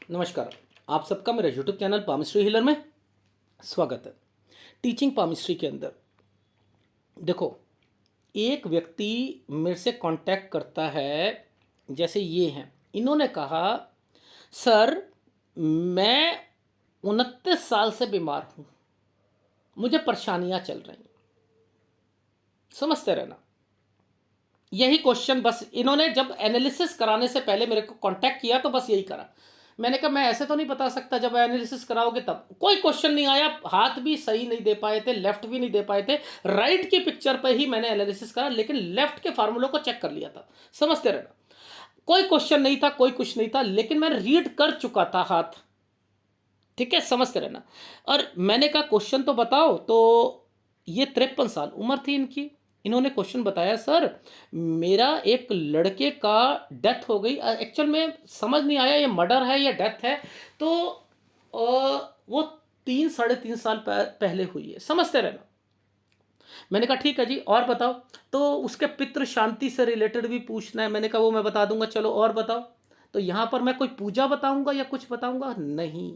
नमस्कार। आप सबका मेरे यूट्यूब चैनल पामिस्ट्री हीलर में स्वागत है। टीचिंग पामिस्ट्री के अंदर देखो, एक व्यक्ति मेरे से कांटेक्ट करता है, जैसे ये हैं। इन्होंने कहा, सर मैं 29 साल से बीमार हूँ, मुझे परेशानियाँ चल रही। समझते रहना, यही क्वेश्चन बस इन्होंने जब एनालिसिस कराने से पहले मेरे को कांटेक्ट किया तो बस यही करा। मैंने कहा मैं ऐसे तो नहीं बता सकता, जब एनालिसिस कराओगे तब। कोई क्वेश्चन नहीं आया, हाथ भी सही नहीं दे पाए थे, लेफ्ट भी नहीं दे पाए थे। राइट की पिक्चर पर ही मैंने एनालिसिस करा, लेकिन लेफ्ट के फार्मूलों को चेक कर लिया था। समझते रहना, कोई क्वेश्चन नहीं था, कोई कुछ नहीं था, लेकिन मैं रीड कर चुका था हाथ। ठीक है, समझते रहना। और मैंने कहा क्वेश्चन तो बताओ। तो ये 53 साल उम्र थी इनकी। इन्होंने क्वेश्चन बताया, सर मेरा एक लड़के का डेथ हो गई। एक्चुअल में समझ नहीं आया ये मर्डर है या डेथ है। तो वो 3 साढ़े 3 साल पहले हुई है। समझते रहना। मैंने कहा ठीक है जी, और बताओ। तो उसके पितृ शांति से रिलेटेड भी पूछना है। मैंने कहा वो मैं बता दूंगा, चलो और बताओ। तो यहाँ पर मैं कोई पूजा बताऊंगा या कुछ बताऊंगा? नहीं,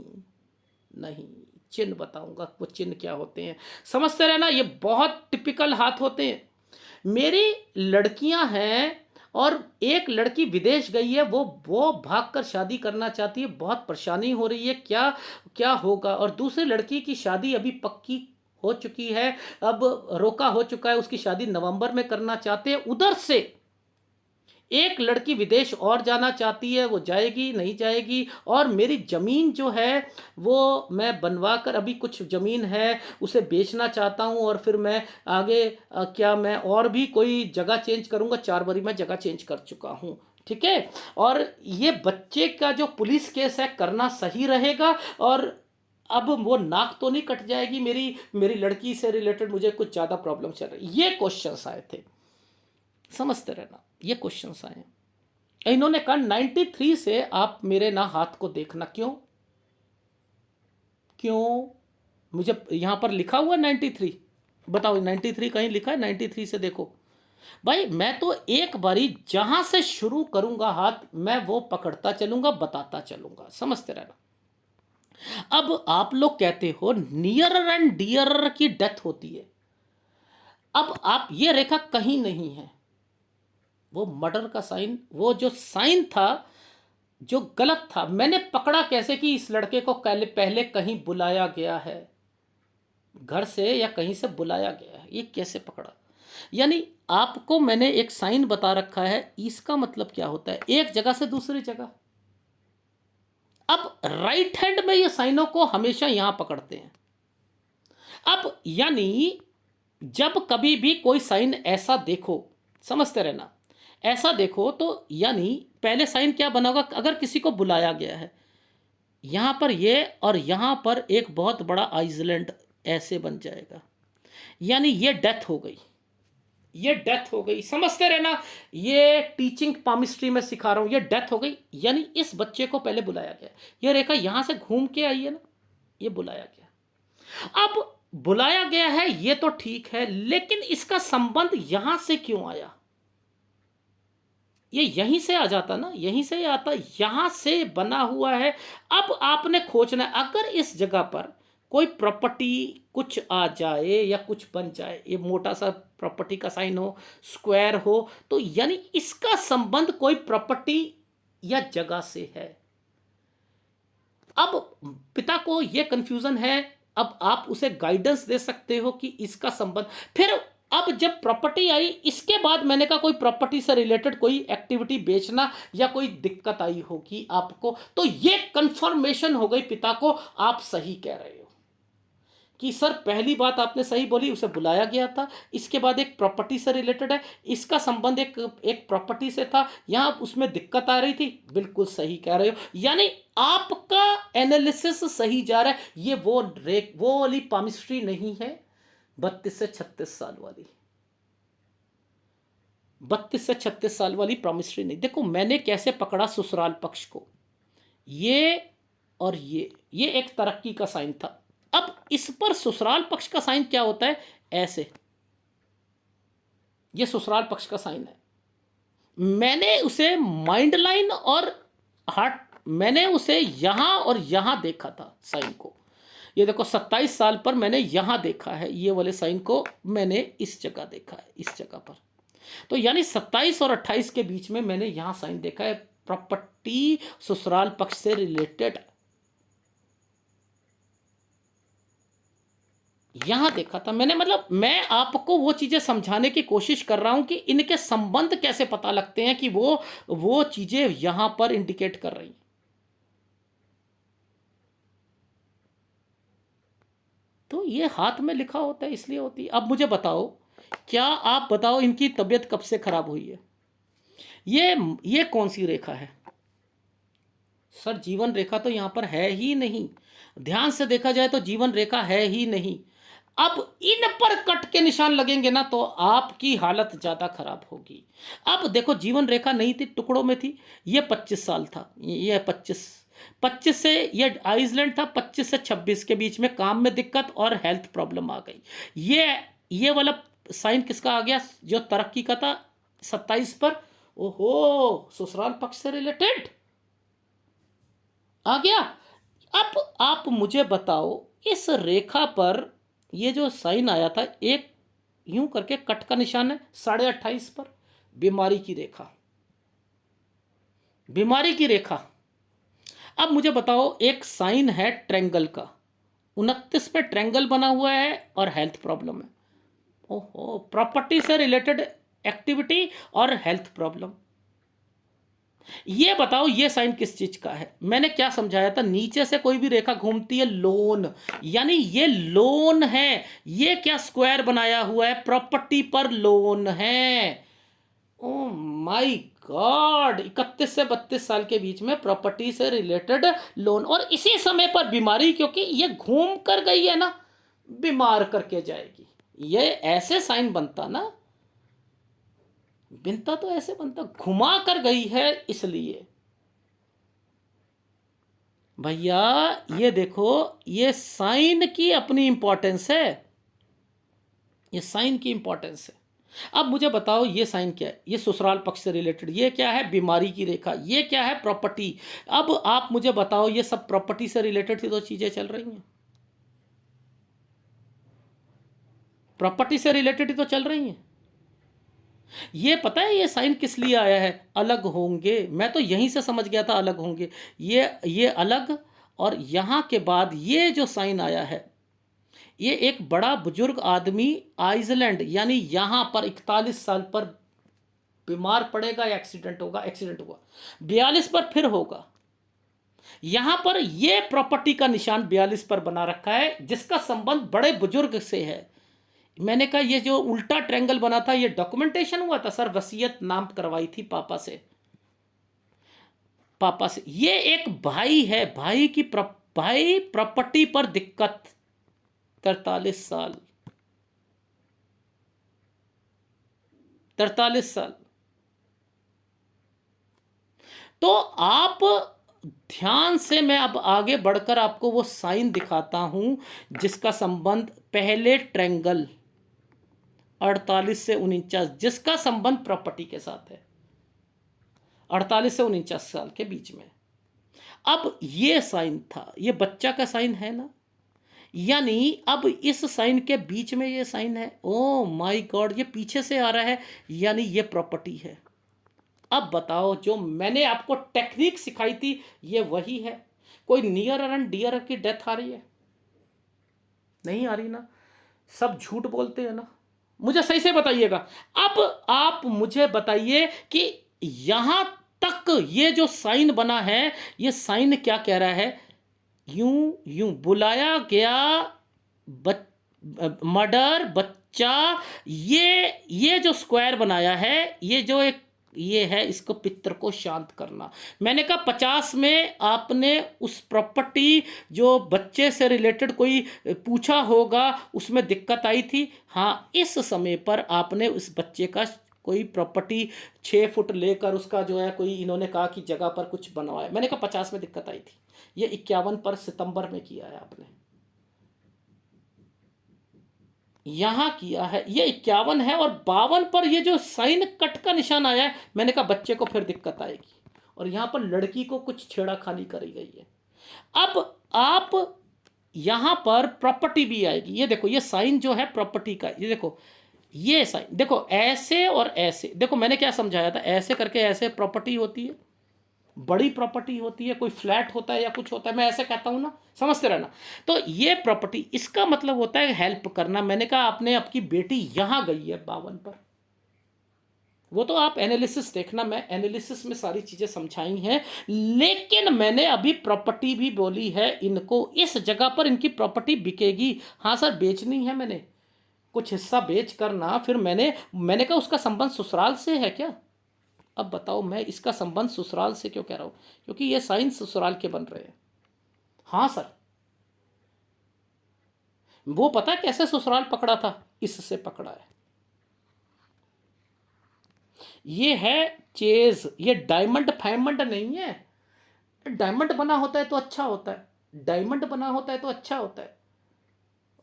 नहीं, चिन्ह बताऊंगा। वो चिन्ह क्या होते हैं, समझते रहना। ये बहुत टिपिकल हाथ होते हैं। मेरी लड़कियां हैं और एक लड़की विदेश गई है, वो भागकर शादी करना चाहती है, बहुत परेशानी हो रही है, क्या क्या होगा। और दूसरी लड़की की शादी अभी पक्की हो चुकी है, अब रोका हो चुका है, उसकी शादी नवंबर में करना चाहते हैं। उधर से एक लड़की विदेश और जाना चाहती है, वो जाएगी नहीं जाएगी। और मेरी ज़मीन जो है वो मैं बनवा कर, अभी कुछ ज़मीन है उसे बेचना चाहता हूँ। और फिर मैं आगे क्या मैं और भी कोई जगह चेंज करूँगा। 4 बारी मैं जगह चेंज कर चुका हूँ। ठीक है। और ये बच्चे का जो पुलिस केस है करना सही रहेगा। और अब वो नाक तो नहीं कट जाएगी मेरी मेरी लड़की से रिलेटेड, मुझे कुछ ज़्यादा प्रॉब्लम चल रही। ये क्वेश्चंस आए थे, समझते रहना। ये क्वेश्चंस आए। इन्होंने कहा 93 से आप मेरे ना हाथ को देखना। क्यों क्यों? मुझे यहां पर लिखा हुआ 93, बताओ 93 कहीं लिखा है? 93 से देखो भाई। मैं तो एक बारी जहां से शुरू करूंगा हाथ, मैं वो पकड़ता चलूंगा, बताता चलूंगा। समझते रहना। अब आप लोग कहते हो नियर एंड डियर की डेथ होती है। अब आप ये रेखा कहीं नहीं है, वो मर्डर का साइन, वो जो साइन था जो गलत था। मैंने पकड़ा कैसे कि इस लड़के को पहले कहीं बुलाया गया है, घर से या कहीं से बुलाया गया है, ये कैसे पकड़ा? यानी आपको मैंने एक साइन बता रखा है, इसका मतलब क्या होता है? एक जगह से दूसरी जगह। अब राइट हैंड में ये साइनों को हमेशा यहां पकड़ते हैं। अब यानी जब कभी भी कोई साइन ऐसा देखो, समझते रहना, ऐसा देखो तो यानी पहले साइन क्या बना होगा? अगर किसी को बुलाया गया है, यहां पर ये और यहां पर एक बहुत बड़ा आइसलैंड ऐसे बन जाएगा, यानी ये डेथ हो गई। ये डेथ हो गई, समझते रहना। ये टीचिंग पामिस्ट्री में सिखा रहा हूं, ये डेथ हो गई। यानी इस बच्चे को पहले बुलाया गया। ये रेखा यहां से घूम के आई है ना, ये बुलाया गया। अब बुलाया गया है ये तो ठीक है, लेकिन इसका संबंध यहां से क्यों आया? ये यहीं से आ जाता ना, यहीं से आता, यहां से बना हुआ है। अब आपने खोजना है, अगर इस जगह पर कोई प्रॉपर्टी कुछ आ जाए या कुछ बन जाए, ये मोटा सा प्रॉपर्टी का साइन हो, स्क्वायर हो, तो यानी इसका संबंध कोई प्रॉपर्टी या जगह से है। अब पिता को यह कंफ्यूजन है, अब आप उसे गाइडेंस दे सकते हो कि इसका संबंध। फिर अब जब प्रॉपर्टी आई, इसके बाद मैंने कहा कोई प्रॉपर्टी से रिलेटेड कोई एक्टिविटी बेचना या कोई दिक्कत आई होगी आपको, तो ये कंफर्मेशन हो गई पिता को, आप सही कह रहे हो कि सर पहली बात आपने सही बोली, उसे बुलाया गया था। इसके बाद एक प्रॉपर्टी से रिलेटेड है, इसका संबंध एक एक प्रॉपर्टी से था, यहां उसमें दिक्कत आ रही थी। बिल्कुल सही कह रहे हो, यानी आपका एनालिसिस सही जा रहा है। ये वो वाली पामिस्ट्री नहीं है 32 से 36 साल वाली। 32 से 36 साल वाली पामिस्ट्री नहीं। देखो मैंने कैसे पकड़ा ससुराल पक्ष को, ये और ये एक तरक्की का साइन था। अब इस पर ससुराल पक्ष का साइन क्या होता है? ऐसे, ये ससुराल पक्ष का साइन है। मैंने उसे माइंड लाइन और हार्ट मैंने उसे यहाँ और यहाँ देखा था साइन को। ये देखो 27 साल पर मैंने यहाँ देखा है, ये वाले साइन को मैंने इस जगह देखा है, इस जगह पर। तो यानी 27 और 28 के बीच में मैंने यहाँ साइन देखा है, प्रॉपर्टी ससुराल पक्ष से रिलेटेड यहां देखा था मैंने। मतलब मैं आपको वो चीजें समझाने की कोशिश कर रहा हूं कि इनके संबंध कैसे पता लगते हैं कि वो चीजें यहां पर इंडिकेट कर रही हैं। तो ये हाथ में लिखा होता है इसलिए होती है। अब मुझे बताओ, क्या आप बताओ इनकी तबीयत कब से खराब हुई है? ये कौन सी रेखा है सर? जीवन रेखा तो यहां पर है ही नहीं, ध्यान से देखा जाए तो जीवन रेखा है ही नहीं। अब इन पर कट के निशान लगेंगे ना तो आपकी हालत ज्यादा खराब होगी। अब देखो जीवन रेखा नहीं थी, टुकड़ों में थी। ये 25 साल था, ये 25 से ये आइसलैंड था, 25 से 26 के बीच में काम में दिक्कत और हेल्थ प्रॉब्लम आ गई। ये वाला साइन किसका आ गया जो तरक्की का था 27 पर? ओहो, ससुराल पक्ष से रिलेटेड आ गया। अब आप मुझे बताओ, इस रेखा पर ये जो साइन आया था, एक यूं करके कट का निशान है 28.5 पर, बीमारी की रेखा, बीमारी की रेखा। अब मुझे बताओ, एक साइन है ट्रेंगल का, 29 पे ट्रेंगल बना हुआ है और हेल्थ प्रॉब्लम है। ओहो, प्रॉपर्टी से रिलेटेड एक्टिविटी और हेल्थ प्रॉब्लम। ये बताओ ये साइन किस चीज का है? मैंने क्या समझाया था, नीचे से कोई भी रेखा घूमती है लोन, यानी ये लोन है। ये क्या स्क्वायर बनाया हुआ है? प्रॉपर्टी पर लोन है। ओ माय गॉड, 31 से 32 साल के बीच में प्रॉपर्टी से रिलेटेड लोन, और इसी समय पर बीमारी, क्योंकि ये घूम कर गई है ना, बीमार करके जाएगी। ये ऐसे साइन बनता ना, बिनता तो ऐसे बनता, घुमा कर गई है इसलिए। भैया ये देखो, ये साइन की अपनी इंपॉर्टेंस है, ये साइन की इंपॉर्टेंस है। अब मुझे बताओ ये साइन क्या है? ये ससुराल पक्ष से रिलेटेड, ये क्या है? बीमारी की रेखा। ये क्या है? प्रॉपर्टी। अब आप मुझे बताओ, ये सब प्रॉपर्टी से रिलेटेड ही तो चीजें चल रही हैं, प्रॉपर्टी से रिलेटेड ही तो चल रही हैं। ये पता है ये साइन किस लिए आया है? अलग होंगे। मैं तो यहीं से समझ गया था अलग होंगे। ये अलग, और यहां के बाद ये जो साइन आया है, ये एक बड़ा बुजुर्ग आदमी आइसलैंड, यानी यहां पर 41 साल पर बीमार पड़ेगा या एक्सीडेंट होगा, एक्सीडेंट हुआ 42 पर फिर होगा। यहां पर ये प्रॉपर्टी का निशान 42 पर बना रखा है, जिसका संबंध बड़े बुजुर्ग से है। मैंने कहा ये जो उल्टा ट्रायंगल बना था, ये डॉक्यूमेंटेशन हुआ था सर, वसीयत नाम करवाई थी पापा से। ये एक भाई है, भाई प्रॉपर्टी पर दिक्कत, 43 साल, 43 साल। तो आप ध्यान से, मैं अब आगे बढ़कर आपको वो साइन दिखाता हूं जिसका संबंध पहले ट्रायंगल 48 से 49, जिसका संबंध प्रॉपर्टी के साथ है, 48 से 49 साल के बीच में। अब ये साइन था, ये बच्चा का साइन है ना, यानी अब इस साइन के बीच में ये साइन है। ओ माय गॉड, ये पीछे से आ रहा है, यानी ये प्रॉपर्टी है। अब बताओ, जो मैंने आपको टेक्निक सिखाई थी ये वही है। कोई नियर एंड डियर की डेथ आ रही है? नहीं आ रही ना, सब झूठ बोलते हैं ना। मुझे सही से बताइएगा। अब आप मुझे बताइए कि यहां तक ये जो साइन बना है, ये साइन क्या कह रहा है? यूं यूं बुलाया गया मर्डर बच्चा। ये जो स्क्वायर बनाया है, ये जो एक ये है, इसको पितर को शांत करना। मैंने कहा 50 में आपने उस प्रॉपर्टी जो बच्चे से रिलेटेड कोई पूछा होगा, उसमें दिक्कत आई थी। हाँ, इस समय पर आपने उस बच्चे का कोई प्रॉपर्टी 6 फुट लेकर उसका जो है कोई, इन्होंने कहा कि जगह पर कुछ बनवाया। मैंने कहा 50 में दिक्कत आई थी, ये 51 पर सितंबर में किया है आपने, यहां किया है। ये 51 है, और 52 पर ये जो साइन कट का निशान आया है, मैंने कहा बच्चे को फिर दिक्कत आएगी। और यहाँ पर लड़की को कुछ छेड़ाखानी करी गई है। अब आप यहाँ पर प्रॉपर्टी भी आएगी। ये देखो, ये साइन जो है प्रॉपर्टी का, ये देखो, ये साइन देखो, ऐसे और ऐसे। देखो मैंने क्या समझाया था, ऐसे करके ऐसे प्रॉपर्टी होती है, बड़ी प्रॉपर्टी होती है, कोई फ्लैट होता है या कुछ होता है, मैं ऐसे कहता हूं ना, समझते रहना। तो ये प्रॉपर्टी, इसका मतलब होता है हेल्प करना। मैंने कहा आपने, आपकी बेटी यहां गई है 52 पर, वो तो आप एनालिसिस देखना, मैं एनालिसिस में सारी चीजें समझाई हैं, लेकिन मैंने अभी प्रॉपर्टी भी बोली है इनको, इस जगह पर इनकी प्रॉपर्टी बिकेगी। हाँ सर, बेचनी है, मैंने कुछ हिस्सा बेच करना, फिर मैंने कहा उसका संबंध ससुराल से है क्या? अब बताओ, मैं इसका संबंध ससुराल से क्यों कह रहा हूं? क्योंकि ये साइन ससुराल के बन रहे हैं। हाँ सर, वो पता है कैसे ससुराल पकड़ा था? इससे पकड़ा है। ये है चेज, ये डायमंड फायमंड नहीं है। डायमंड बना होता है तो अच्छा होता है, डायमंड बना होता है तो अच्छा होता है।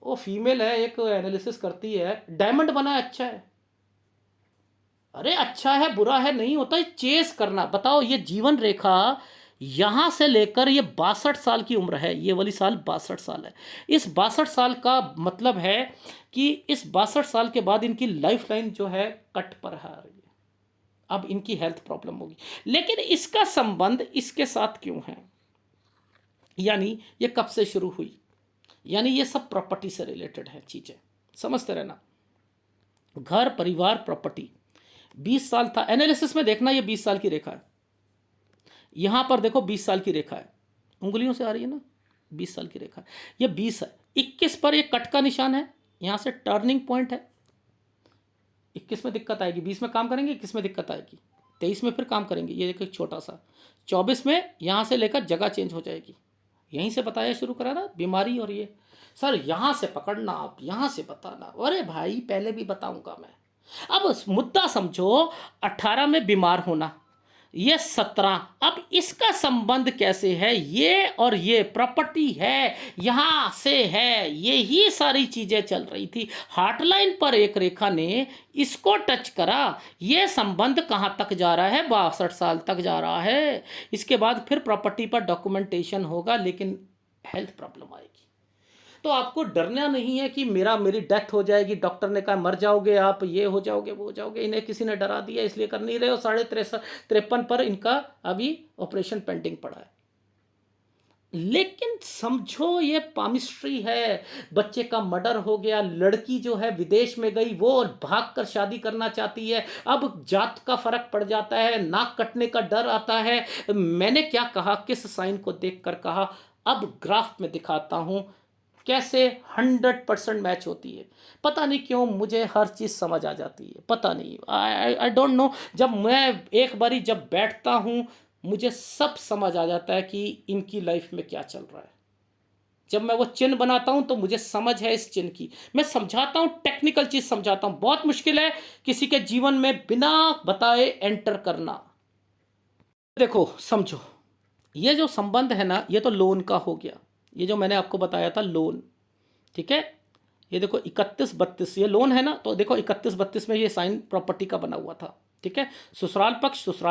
वो फीमेल है, एक एनालिसिस करती है, डायमंड बना अच्छा है। अरे अच्छा है बुरा है नहीं होता, ये चेस करना। बताओ, ये जीवन रेखा यहां से लेकर ये 62 साल की उम्र है, ये वाली साल 62 साल है। इस 62 साल का मतलब है कि इस 62 साल के बाद इनकी लाइफ लाइन जो है कट पर आ रही है। अब इनकी हेल्थ प्रॉब्लम होगी, लेकिन इसका संबंध इसके साथ क्यों है? यानी ये कब से शुरू हुई? यानी ये सब प्रॉपर्टी से रिलेटेड है चीजें, समझते रहना। घर परिवार प्रॉपर्टी, 20 साल था। एनालिसिस में देखना, ये 20 साल की रेखा है। यहां पर देखो 20 साल की रेखा है, उंगलियों से आ रही है ना, 20 साल की रेखा है। ये 20 है। 21 पर एक कट का निशान है, यहां से टर्निंग पॉइंट है। 21 में दिक्कत आएगी, 20 में काम करेंगे, 21 में दिक्कत आएगी, 23 में फिर काम करेंगे, ये देखो एक छोटा सा। 24 में यहां से लेकर जगह चेंज हो जाएगी। यहीं से बताया शुरू करा ना, बीमारी। और ये सर यहां से पकड़ना, आप यहां से बताना। अरे भाई पहले भी बताऊंगा मैं। अब मुद्दा समझो, 18 में बीमार होना, ये 17। अब इसका संबंध कैसे है? ये और ये प्रॉपर्टी है, यहां से है, यही सारी चीजें चल रही थी। हार्टलाइन पर एक रेखा ने इसको टच करा, ये संबंध कहां तक जा रहा है? 62 साल तक जा रहा है। इसके बाद फिर प्रॉपर्टी पर डॉक्यूमेंटेशन होगा, लेकिन हेल्थ प्रॉब्लम आएगी। तो आपको डरना नहीं है कि मेरी डेथ हो जाएगी, डॉक्टर ने कहा मर जाओगे आप, ये हो जाओगे वो हो जाओगे। इन्हें किसी ने डरा दिया, इसलिए कर नहीं रहे हो। 53.53 पर इनका अभी ऑपरेशन पेंडिंग पड़ा है। लेकिन समझो ये पामिस्ट्री है। बच्चे का मर्डर हो गया, लड़की जो है विदेश में गई, वो भागकर शादी करना चाहती है। अब जात का फर्क पड़ जाता है, नाक कटने का डर आता है। मैंने क्या कहा, किस साइन को देखकर कहा, अब ग्राफ में दिखाता हूं कैसे 100% मैच होती है। पता नहीं क्यों मुझे हर चीज़ समझ आ जाती है, पता नहीं, आई डोंट नो। जब मैं एक बारी जब बैठता हूँ, मुझे सब समझ आ जाता है कि इनकी लाइफ में क्या चल रहा है। जब मैं वो चिन्ह बनाता हूँ तो मुझे समझ है इस चिन्ह की। मैं समझाता हूँ, टेक्निकल चीज़ समझाता हूँ। बहुत मुश्किल है किसी के जीवन में बिना बताए एंटर करना। देखो समझो, ये जो संबंध है ना, ये तो लोन का हो गया। ये जो मैंने आपको बताया था लोन, ठीक है। ये देखो 31-32 ये लोन है ना, तो देखो 31-32 में ये साइन प्रॉपर्टी का बना हुआ था, ठीक है। ससुराल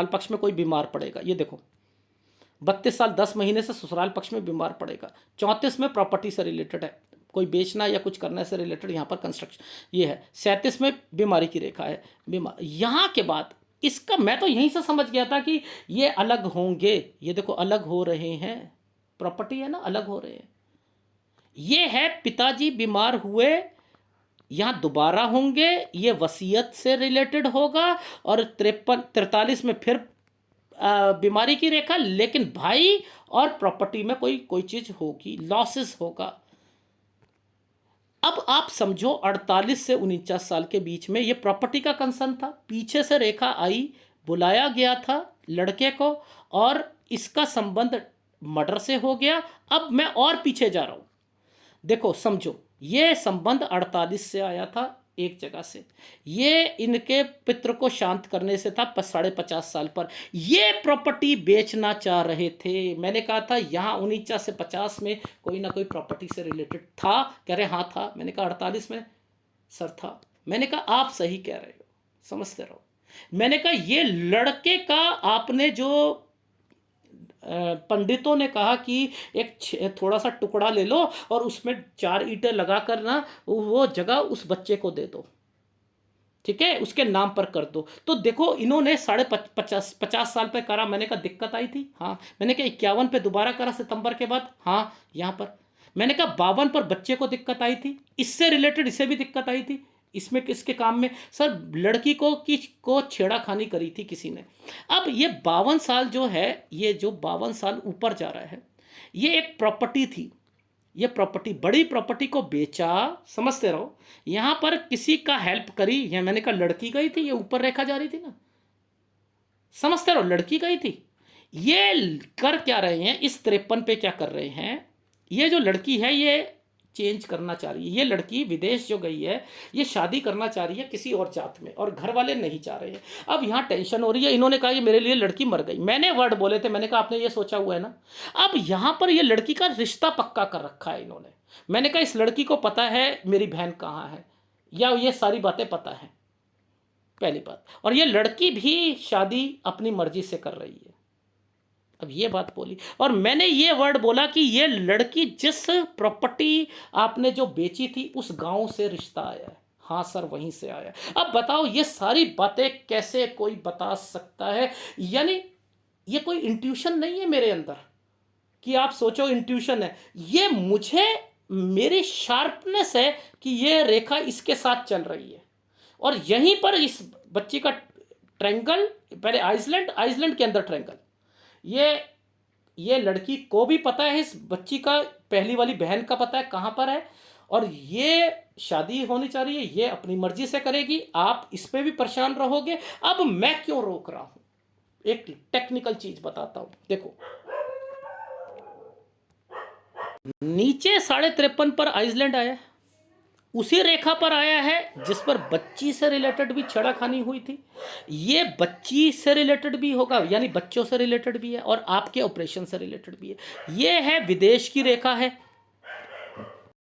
पक्ष में कोई बीमार पड़ेगा, ये देखो 32 साल 10 महीने से ससुराल पक्ष में बीमार पड़ेगा। 34 में प्रॉपर्टी से रिलेटेड है, कोई बेचना या कुछ करने से रिलेटेड यहाँ पर कंस्ट्रक्शन ये है। 37 में बीमारी की रेखा है, बीमार। यहाँ के बाद इसका मैं तो यहीं से समझ गया था कि ये अलग होंगे। ये देखो अलग हो रहे हैं, प्रॉपर्टी है ना, अलग हो रहे हैं। ये है पिताजी बीमार हुए, यहाँ दोबारा होंगे, ये वसीयत से रिलेटेड होगा। और 43 में फिर बीमारी की रेखा, लेकिन भाई और प्रॉपर्टी में कोई कोई चीज होगी, लॉसेस होगा। अब आप समझो 48 से 49 साल के बीच में ये प्रॉपर्टी का कंसर्न था। पीछे से रेखा आई, बुलाया गया था लड़के को, और इसका संबंध मर्डर से हो गया। अब मैं और पीछे जा रहा हूं, देखो समझो, ये संबंध 48 से आया था एक जगह से। ये इनके पितृ को शांत करने से था 50.5 साल पर। ये प्रॉपर्टी बेचना चाह रहे थे। मैंने कहा था यहाँ 49 से 50 में कोई ना कोई प्रॉपर्टी से रिलेटेड था। कह रहे हाँ था। मैंने कहा 48 में सर था। मैंने कहा आप सही कह रहे हो, समझते रहो। मैंने कहा ये लड़के का आपने जो पंडितों ने कहा कि एक थोड़ा सा टुकड़ा ले लो और उसमें 4 ईंटें लगाकर ना वो जगह उस बच्चे को दे दो, ठीक है, उसके नाम पर कर दो। तो देखो इन्होंने 50 साल पे करा। मैंने कहा दिक्कत आई थी, हाँ। मैंने कहा 51 पे दोबारा करा सितंबर के बाद, हाँ यहाँ पर। मैंने कहा 52 पर बच्चे को दिक्कत आई थी, इससे रिलेटेड इसे भी दिक्कत आई थी। इसमें किसके काम में सर, लड़की को छेड़ाखानी करी थी किसी ने। अब ये 52 साल जो है, ये जो 52 साल ऊपर जा रहा है, ये एक प्रॉपर्टी थी। ये प्रॉपर्टी, बड़ी प्रॉपर्टी को बेचा, समझते रहो। यहां पर किसी का हेल्प करी, ये मैंने कहा लड़की गई थी, ये ऊपर रेखा जा रही थी ना, समझते रहो, लड़की गई थी। ये कर क्या रहे हैं इस 53 पे, क्या कर रहे हैं, ये जो लड़की है ये चेंज करना चाह रही है। ये लड़की विदेश जो गई है, ये शादी करना चाह रही है किसी और जात में, और घर वाले नहीं चाह रहे हैं। अब यहाँ टेंशन हो रही है। इन्होंने कहा ये मेरे लिए लड़की मर गई, मैंने वर्ड बोले थे, मैंने कहा आपने ये सोचा हुआ है ना। अब यहाँ पर ये लड़की का रिश्ता पक्का कर रखा है इन्होंने। मैंने कहा इस लड़की को पता है मेरी बहन कहाँ है, या ये सारी बातें पता है, पहली बात। और ये लड़की भी शादी अपनी मर्जी से कर रही है। अब ये बात बोली, और मैंने ये वर्ड बोला कि ये लड़की जिस प्रॉपर्टी आपने जो बेची थी उस गांव से रिश्ता आया है। हाँ सर, वहीं से आया। अब बताओ ये सारी बातें कैसे कोई बता सकता है? यानी ये कोई इंट्यूशन नहीं है मेरे अंदर कि आप सोचो इंट्यूशन है, ये मुझे मेरी शार्पनेस है कि ये रेखा इसके साथ चल रही है। और यहीं पर इस बच्ची का ट्रायंगल, पहले आइसलैंड के अंदर ट्रायंगल, ये लड़की को भी पता है, इस बच्ची का पहली वाली बहन का पता है कहाँ पर है, और ये शादी होनी चाह रही है, ये अपनी मर्जी से करेगी, आप इस पे भी परेशान रहोगे। अब मैं क्यों रोक रहा हूं? एक टेक्निकल चीज बताता हूं, देखो नीचे 53.5 पर आइसलैंड आया, उसी रेखा पर आया है जिस पर बच्ची से रिलेटेड भी छेड़खानी हुई थी। ये बच्ची से रिलेटेड भी होगा, यानी बच्चों से रिलेटेड भी है, और आपके ऑपरेशन से रिलेटेड भी है। ये है विदेश की रेखा है,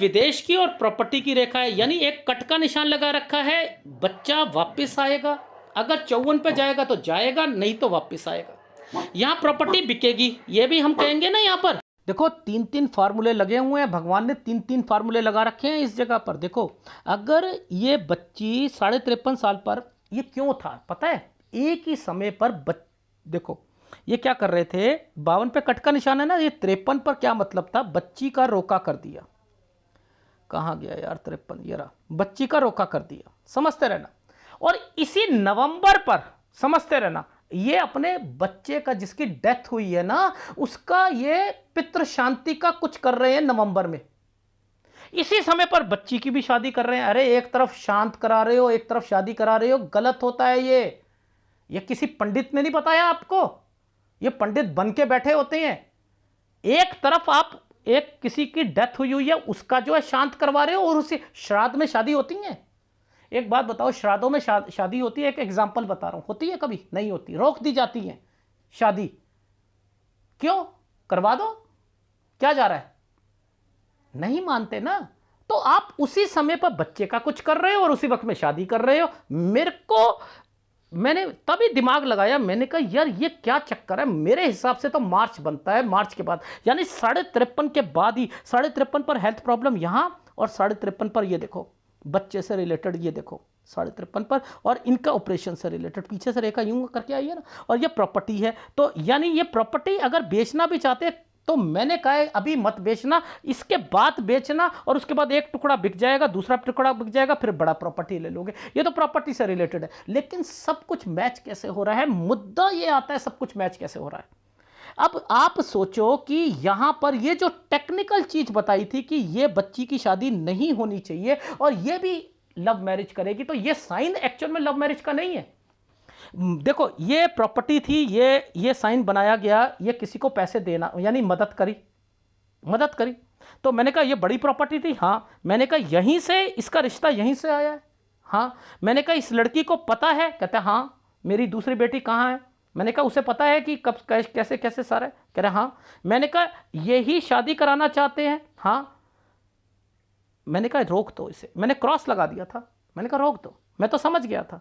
विदेश की और प्रॉपर्टी की रेखा है, यानी एक कट का निशान लगा रखा है। बच्चा वापस आएगा, अगर 54 पे जाएगा तो जाएगा, नहीं तो वापस आएगा। यहाँ प्रॉपर्टी बिकेगी, ये भी हम कहेंगे ना। यहाँ पर देखो 3-3 फार्मूले लगे हुए हैं, भगवान ने 3-3 फार्मूले लगा रखे हैं इस जगह पर। देखो अगर ये बच्ची 53.5 साल पर, ये क्यों था पता है? एक ही समय पर देखो ये क्या कर रहे थे, 52 पे कट का निशान है ना, ये 53 पर क्या मतलब था, बच्ची का रोका कर दिया। कहाँ गया यार 53, ये रहा, बच्ची का रोका कर दिया, समझते रहना। और इसी नवंबर पर, समझते रहना, ये अपने बच्चे का जिसकी डेथ हुई है ना, उसका ये पितृ शांति का कुछ कर रहे हैं नवंबर में। इसी समय पर बच्ची की भी शादी कर रहे हैं। अरे एक तरफ शांत करा रहे हो, एक तरफ शादी करा रहे हो, गलत होता है ये किसी पंडित ने नहीं बताया आपको, ये पंडित बन के बैठे होते हैं। एक तरफ आप एक किसी की डेथ हुई है उसका जो है शांत करवा रहे हो, और उसी श्राद्ध में शादी होती है। एक बात बताओ, श्राद्धों में शादी होती है? एक एग्जाम्पल बता रहा हूं, होती है? कभी नहीं होती, रोक दी जाती है शादी। क्यों? करवा दो, क्या जा रहा है? नहीं मानते ना। तो आप उसी समय पर बच्चे का कुछ कर रहे हो और उसी वक्त में शादी कर रहे हो। मैंने तभी दिमाग लगाया, मैंने कहा यार ये क्या चक्कर है। मेरे हिसाब से तो मार्च बनता है, मार्च के बाद, यानी 53.5 के बाद ही। 53 पर हेल्थ प्रॉब्लम यहां, और 53 पर ये देखो बच्चे से रिलेटेड, ये देखो 53 पर, और इनका ऑपरेशन से रिलेटेड पीछे से रेखा यूं करके आई है ना, और ये प्रॉपर्टी है। तो यानी ये प्रॉपर्टी अगर बेचना भी चाहते तो मैंने कहा है अभी मत बेचना, इसके बाद बेचना, और उसके बाद एक टुकड़ा बिक जाएगा, दूसरा टुकड़ा बिक जाएगा, फिर बड़ा प्रॉपर्टी ले लोगे। ये तो प्रॉपर्टी से रिलेटेड है। लेकिन सब कुछ मैच कैसे हो रहा है, मुद्दा ये आता है सब कुछ मैच कैसे हो रहा है। अब आप सोचो कि यहां पर ये जो टेक्निकल चीज बताई थी कि ये बच्ची की शादी नहीं होनी चाहिए और ये भी लव मैरिज करेगी, तो ये साइन एक्चुअल में लव मैरिज का नहीं है। देखो ये प्रॉपर्टी थी, ये साइन बनाया गया, ये किसी को पैसे देना यानी मदद करी। तो मैंने कहा ये बड़ी प्रॉपर्टी थी, हाँ। मैंने कहा यहीं से इसका रिश्ता यहीं से आया है, हाँ। मैंने कहा इस लड़की को पता है, कहते हाँ। मेरी दूसरी बेटी कहाँ है? मैंने कहा उसे पता है कि कब कैसे कैसे सारा, कह रहे हाँ। मैंने कहा यही शादी कराना चाहते हैं, हाँ। मैंने कहा रोक दो इसे, मैंने क्रॉस लगा दिया था, मैंने कहा रोक दो, मैं तो समझ गया था।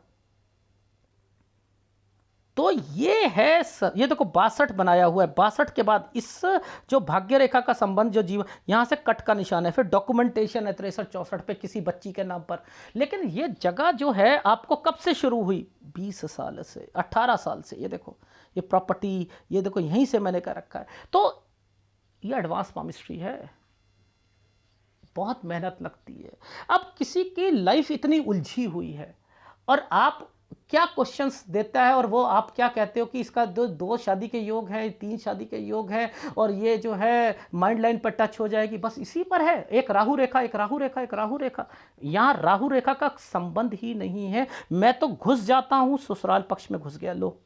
तो ये है ये देखो 62 बनाया हुआ है, 62 के बाद इस जो भाग्य रेखा का संबंध जो जीवन, यहाँ से कट का निशान है, फिर डॉक्यूमेंटेशन है 63-64 पे किसी बच्ची के नाम पर। लेकिन ये जगह जो है आपको कब से शुरू हुई, 20 साल से, 18 साल से। ये देखो ये प्रॉपर्टी, ये देखो यहीं से मैंने कर रखा है। तो ये एडवांस पामिस्ट्री है, बहुत मेहनत लगती है। अब किसी की लाइफ इतनी उलझी हुई है और आप क्या क्वेश्चंस देता है और वो आप क्या कहते हो कि इसका दो शादी के योग है, 3 शादी के योग है और ये जो है माइंड लाइन पर टच हो जाएगी, बस इसी पर है। एक राहु रेखा, एक राहु रेखा, एक राहु रेखा। यहाँ राहु रेखा का संबंध ही नहीं है। मैं तो घुस जाता हूँ ससुराल पक्ष में, घुस गया, लो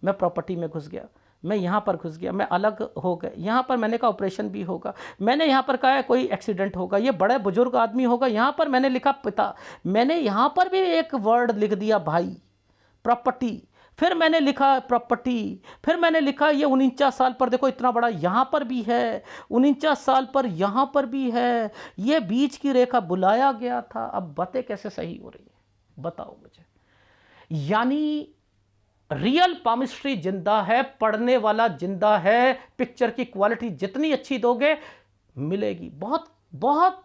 मैं प्रॉपर्टी में घुस गया, मैं यहाँ पर घुस गया, मैं अलग हो गया, यहाँ पर मैंने कहा ऑपरेशन भी होगा, मैंने यहाँ पर कहा है कोई एक्सीडेंट होगा, ये बड़े बुजुर्ग आदमी होगा, यहाँ पर मैंने लिखा पिता, मैंने यहाँ पर भी एक वर्ड लिख दिया भाई, प्रॉपर्टी, फिर मैंने लिखा प्रॉपर्टी, फिर मैंने लिखा ये 49 साल पर, देखो इतना बड़ा यहाँ पर भी है, 49 साल पर यहाँ पर भी है, ये बीच की रेखा बुलाया गया था। अब बातें कैसे सही हो रही है बताओ मुझे। यानी रियल पामिस्ट्री जिंदा है, पढ़ने वाला जिंदा है, पिक्चर की क्वालिटी जितनी अच्छी दोगे मिलेगी। बहुत बहुत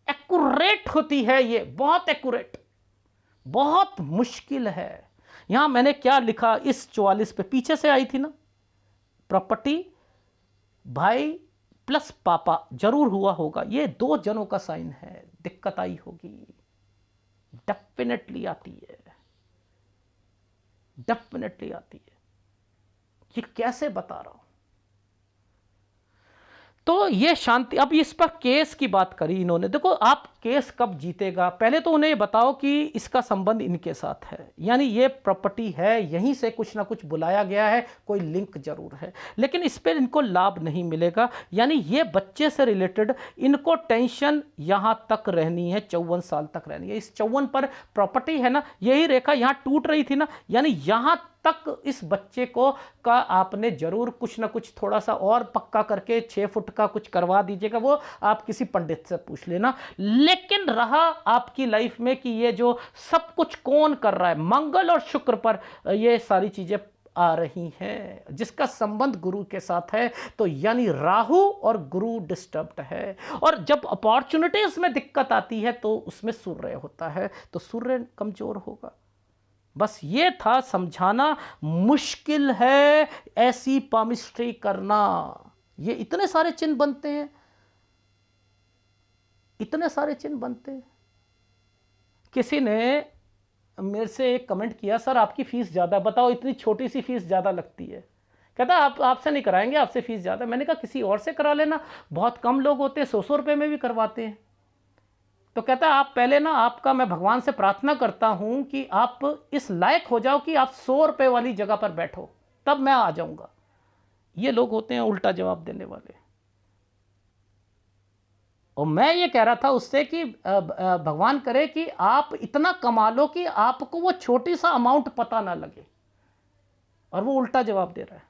एक्यूरेट होती है ये, बहुत एक्यूरेट, बहुत मुश्किल है। यहां मैंने क्या लिखा इस 44 पे, पीछे से आई थी ना प्रॉपर्टी, भाई प्लस पापा जरूर हुआ होगा, ये 2 जनों का साइन है, दिक्कत आई होगी, डेफिनेटली आती है, डेफिनेटली आती है। ये कैसे बता रहा हूं। तो ये शांति, अब इस पर केस की बात करी इन्होंने। देखो आप केस कब जीतेगा, पहले तो उन्हें बताओ कि इसका संबंध इनके साथ है, यानी ये प्रॉपर्टी है, यहीं से कुछ ना कुछ बुलाया गया है, कोई लिंक जरूर है, लेकिन इस पर इनको लाभ नहीं मिलेगा। यानी ये बच्चे से रिलेटेड इनको टेंशन यहां तक रहनी है, 54 साल तक रहनी है। इस 54 पर प्रॉपर्टी है ना, यही रेखा यहां टूट रही थी ना, यानी यहां तक इस बच्चे को का आपने जरूर कुछ ना कुछ थोड़ा सा और पक्का करके 6 फुट का कुछ करवा दीजिएगा, वो आप किसी पंडित से पूछ लेना। लेकिन रहा आपकी लाइफ में कि ये जो सब कुछ कौन कर रहा है, मंगल और शुक्र पर ये सारी चीजें आ रही हैं, जिसका संबंध गुरु के साथ है। तो यानी राहु और गुरु डिस्टर्ब्ड है, और जब अपॉर्चुनिटीज में दिक्कत आती है तो उसमें सूर्य होता है, तो सूर्य कमजोर होगा। बस ये था समझाना। मुश्किल है ऐसी पामिस्ट्री करना, ये इतने सारे चिन्ह बनते हैं, इतने सारे चिन्ह बनते हैं। किसी ने मेरे से एक कमेंट किया, सर आपकी फीस ज़्यादा, बताओ इतनी छोटी सी फीस ज़्यादा लगती है। कहता आप आपसे नहीं कराएंगे, आपसे फीस ज़्यादा। मैंने कहा किसी और से करा लेना, बहुत कम लोग होते हैं 100-100 रुपये में भी करवाते हैं। तो कहता आप पहले ना, आपका मैं भगवान से प्रार्थना करता हूं कि आप इस लायक हो जाओ कि आप 100 रुपये वाली जगह पर बैठो, तब मैं आ जाऊंगा। ये लोग होते हैं उल्टा जवाब देने वाले। और मैं ये कह रहा था उससे कि भगवान करे कि आप इतना कमा लो कि आपको वो छोटी सा अमाउंट पता ना लगे, और वो उल्टा जवाब दे रहा है।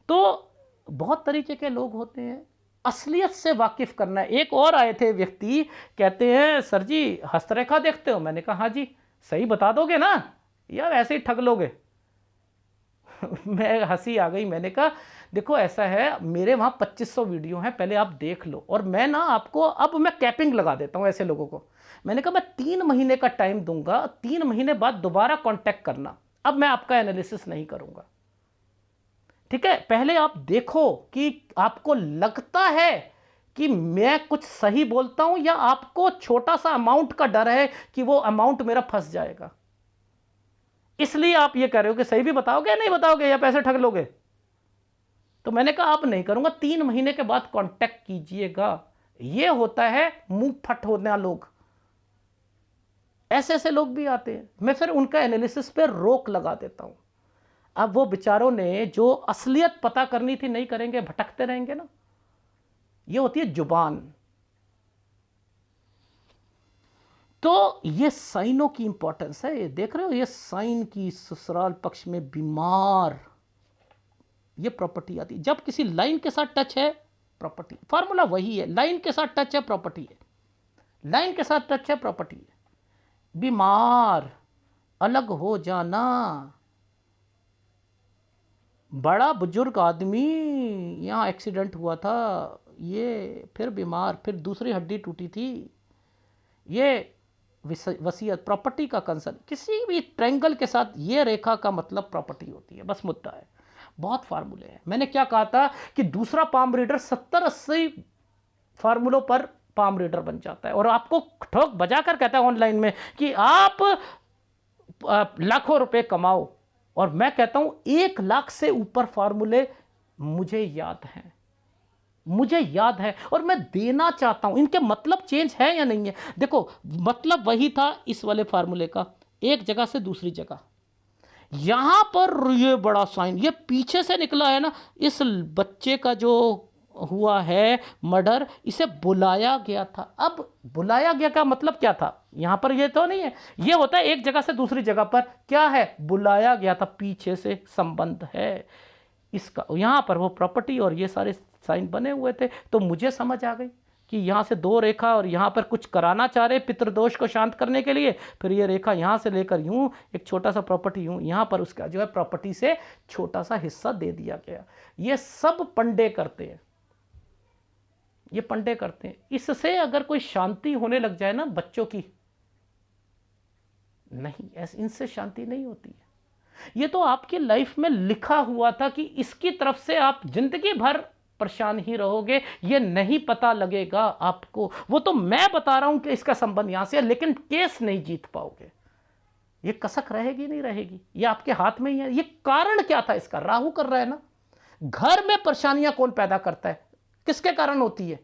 तो बहुत तरीके के लोग होते हैं, असलियत से वाकिफ करना है। एक और आए थे व्यक्ति, कहते हैं सर जी हस्तरेखा देखते हो, मैंने कहा हाँ जी, सही बता दोगे ना यार, ऐसे ही ठग लोगे। मैं हंसी आ गई, मैंने कहा देखो ऐसा है, मेरे वहाँ 2500 वीडियो हैं, पहले आप देख लो, और मैं ना आपको अब मैं कैपिंग लगा देता हूँ ऐसे लोगों को। मैंने कहा मैं 3 महीने का टाइम दूंगा, 3 महीने बाद दोबारा कांटेक्ट करना, अब मैं आपका एनालिसिस नहीं करूंगा, ठीक है। पहले आप देखो कि आपको लगता है कि मैं कुछ सही बोलता हूं, या आपको छोटा सा अमाउंट का डर है कि वो अमाउंट मेरा फंस जाएगा, इसलिए आप ये कह रहे हो कि सही भी बताओगे नहीं बताओगे या पैसे ठग लोगे। तो मैंने कहा अब नहीं करूंगा, 3 महीने के बाद कांटेक्ट कीजिएगा। ये होता है मुंह फट होना लोग, ऐसे ऐसे लोग भी आते हैं, मैं फिर उनका एनालिसिस पे रोक लगा देता हूं। अब वो बेचारों ने जो असलियत पता करनी थी नहीं करेंगे, भटकते रहेंगे ना, ये होती है जुबान। तो ये साइनों की इंपॉर्टेंस है, ये देख रहे हो, ये साइन की ससुराल पक्ष में बीमार, ये प्रॉपर्टी आती है। जब किसी लाइन के साथ टच है प्रॉपर्टी, फॉर्मूला वही है, लाइन के साथ टच है प्रॉपर्टी है, लाइन के साथ टच है प्रॉपर्टी है। बीमार, अलग हो जाना। बड़ा बुजुर्ग आदमी, यहाँ एक्सीडेंट हुआ था, ये फिर बीमार, फिर दूसरी हड्डी टूटी थी, ये वसीयत, प्रॉपर्टी का कंसर्न, किसी भी ट्रायंगल के साथ ये रेखा का मतलब प्रॉपर्टी होती है, बस मुद्दा है। बहुत फार्मूले हैं। मैंने क्या कहा था कि दूसरा पाम रीडर 70-80 फार्मूलों पर पाम रीडर बन जाता है, और आपको ठोक बजाकर कहता है ऑनलाइन में कि आप लाखों रुपए कमाओ, और मैं कहता हूं 1 लाख से ऊपर फार्मूले मुझे याद हैं, मुझे याद है, और मैं देना चाहता हूं। इनके मतलब चेंज है या नहीं है? देखो, मतलब वही था इस वाले फार्मूले का, एक जगह से दूसरी जगह। यहां पर ये बड़ा साइन, ये पीछे से निकला है ना, इस बच्चे का जो हुआ है मर्डर, इसे बुलाया गया था। अब बुलाया गया का मतलब क्या था? यहां पर ये तो नहीं है, ये होता है एक जगह से दूसरी जगह पर, क्या है? बुलाया गया था, पीछे से संबंध है इसका। यहां पर वो प्रॉपर्टी और ये सारे साइन बने हुए थे, तो मुझे समझ आ गई कि यहाँ से 2 रेखा, और यहाँ पर कुछ कराना चाह रहे पितृदोष को शांत करने के लिए, फिर ये रेखा यहाँ से लेकर यूँ एक छोटा सा प्रॉपर्टी यूँ, यहाँ पर उसका जो है प्रॉपर्टी से छोटा सा हिस्सा दे दिया गया। ये सब पंडे करते हैं, ये पंडे करते हैं। इससे अगर कोई शांति होने लग जाए ना बच्चों की, नहीं, ऐसे इनसे शांति नहीं होती है। ये तो आपकी लाइफ में लिखा हुआ था कि इसकी तरफ से आप जिंदगी भर परेशान ही रहोगे, ये नहीं पता लगेगा आपको। वो तो मैं बता रहा हूं कि इसका संबंध यहां से है, लेकिन केस नहीं जीत पाओगे। ये कसक रहेगी नहीं रहेगी, ये आपके हाथ में ही है। ये कारण क्या था इसका? राहु कर रहा है ना। घर में परेशानियां कौन पैदा करता है? किसके कारण होती है?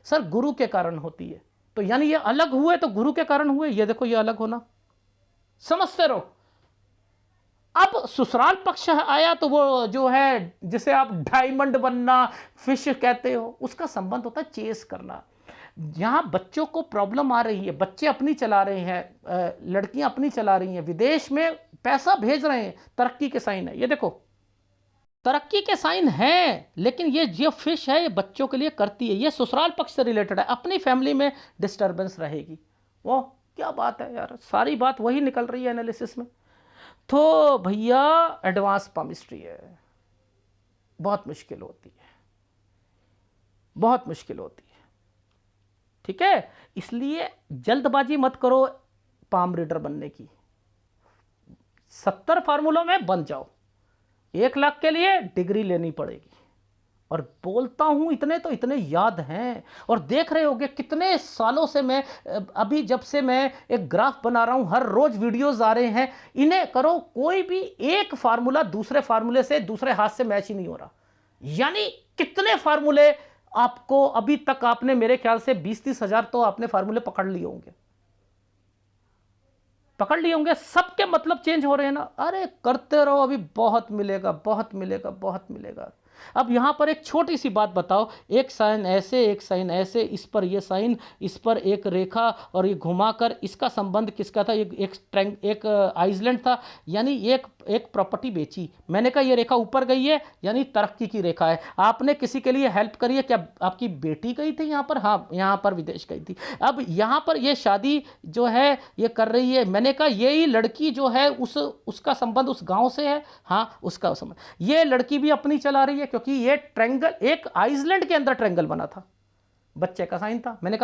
सर, गुरु के कारण होती है। तो यानी ये अलग हुए तो गुरु के कारण हुए। ये देखो, ये अलग होना, समझते रहो। अब ससुराल पक्ष आया तो वो जो है, जिसे आप डायमंड बनना, फिश कहते हो, उसका संबंध होता है चेस करना। यहां बच्चों को प्रॉब्लम आ रही है, बच्चे अपनी चला रहे हैं, लड़कियां अपनी चला रही हैं, विदेश में पैसा भेज रहे हैं, तरक्की के साइन है। ये देखो, तरक्की के साइन है, लेकिन ये जो फिश है ये बच्चों के लिए करती है, ये ससुराल पक्ष से रिलेटेड है, अपनी फैमिली में डिस्टर्बेंस रहेगी। वो क्या बात है यार, सारी बात वही निकल रही है एनालिसिस में। तो भैया एडवांस पामिस्ट्री है, बहुत मुश्किल होती है, बहुत मुश्किल होती है, ठीक है। इसलिए जल्दबाजी मत करो पाम रीडर बनने की। 70 फार्मूलों में बन जाओ, 1 लाख के लिए डिग्री लेनी पड़ेगी। और बोलता हूं इतने तो इतने याद हैं, और देख रहे होगे कितने सालों से मैं, अभी जब से मैं एक ग्राफ बना रहा हूं, हर रोज वीडियोस आ रहे हैं, इन्हें करो, कोई भी एक फार्मूला दूसरे फार्मूले से, दूसरे हाथ से मैच ही नहीं हो रहा। यानी कितने फार्मूले आपको अभी तक, आपने मेरे ख्याल से 20-30 हजार तो आपने फार्मूले पकड़ लिए होंगे, पकड़ लिए होंगे। सबके मतलब चेंज हो रहे हैं ना। अरे करते रहो, अभी बहुत मिलेगा, बहुत मिलेगा, बहुत मिलेगा। अब यहां पर एक छोटी सी बात बताओ, एक साइन ऐसे, एक साइन ऐसे, इस पर ये साइन, इस पर एक रेखा, और ये घुमाकर, इसका संबंध किसका था? एक आइसलैंड था, यानी एक एक प्रॉपर्टी बेची। मैंने कहा ये रेखा ऊपर गई है, यानी तरक्की की रेखा है। आपने किसी के लिए हेल्प करी है क्या? आपकी बेटी गई थी यहाँ पर, हाँ, यहाँ पर विदेश गई थी। अब यहाँ पर ये शादी जो है ये कर रही है। मैंने कहा यही लड़की जो है उसका संबंध उस गांव से है, हाँ, उसका संबंध। ये लड़की भी अपनी चला रही है, क्योंकि ये ट्रायंगल, एक आइसलैंड के अंदर ट्रायंगल बना था, बच्चे का साइन था। मैंने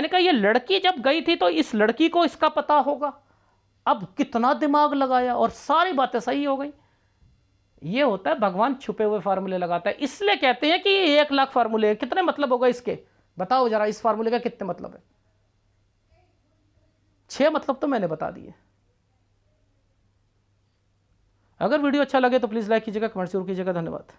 कहा ये लड़की जब गई थी तो इस लड़की को इसका पता होगा। अब कितना दिमाग लगाया और सारी बातें सही हो गई। ये होता है भगवान छुपे हुए फार्मूले लगाता है। इसलिए कहते हैं कि ये 1 लाख फार्मूले हैं। कितने मतलब होगा इसके? बताओ जरा, इस फार्मूले का कितने मतलब है? 6 मतलब तो मैंने बता दिए। अगर वीडियो अच्छा लगे तो प्लीज लाइक कीजिएगा, कमेंट जरूर कीजिएगा। धन्यवाद।